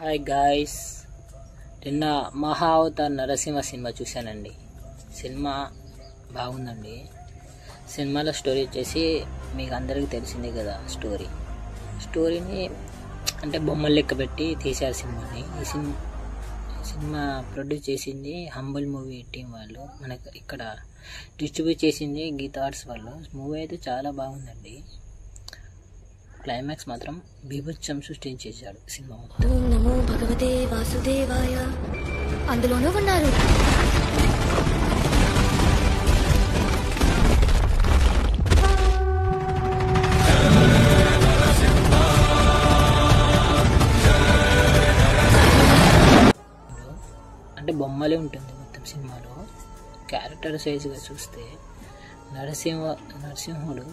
Hi guys, నిన్న మహా Avatar Narasimha cinema చూశానండి. సినిమా బాగుందండి. సినిమాలో స్టోరీ వచ్చేసి మీకు అందరికీ తెలిసిందే కదా. స్టోరీని అంటే బొమ్మలు లెక్క పెట్టి తీశారు సినిమాని. ఈ సినిమా ప్రొడ్యూస్ చేసింది హంబల్ మూవీ టీం వాళ్ళు, మనకు ఇక్కడ డిస్ట్రిబ్యూట్ చేసింది గీతా ఆర్ట్స్ వాళ్ళు. మూవీ అయితే చాలా బాగుందండి. క్లైమాక్స్ మాత్రం బీభత్సం సృష్టించేశాడు సినిమా. ఓం నమో భగవతే వాసుదేవాయ అందులోనూ ఉన్నారు. అంటే బొమ్మలే ఉంటుంది మొత్తం సినిమాలో. క్యారెక్టర్ సైజుగా చూస్తే నరసింహుడు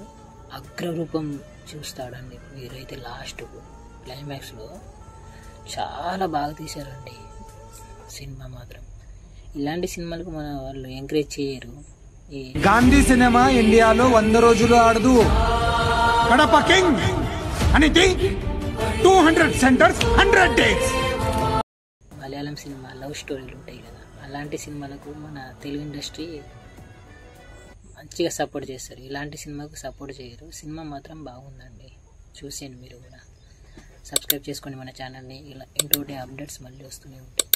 అగ్రరూపం చూస్తాడండి. మీరైతే లాస్ట్ క్లైమాక్స్లో చాలా బాగా తీశారండి సినిమా మాత్రం. ఇలాంటి సినిమాలకు మన వాళ్ళు ఎంకరేజ్ చేయరు. ఈ గాంధీ సినిమా ఇండియాలో 100 రోజులు ఆడదు. కడప కింగ్ అని 200 centres 100 days. Malayalam cinema love స్టోరీలు ఉంటాయి కదా, అలాంటి సినిమాలకు మన తెలుగు ఇండస్ట్రీ మంచిగా సపోర్ట్ చేస్తారు. ఇలాంటి సినిమాకు సపోర్ట్ చేయరు. సినిమా మాత్రం బాగుందండి, చూసేయండి. మీరు కూడా సబ్స్క్రైబ్ చేసుకోండి మన ఛానల్ని. ఇలా ఇంకోటి అప్డేట్స్ మళ్ళీ వస్తూనే ఉంటాయి.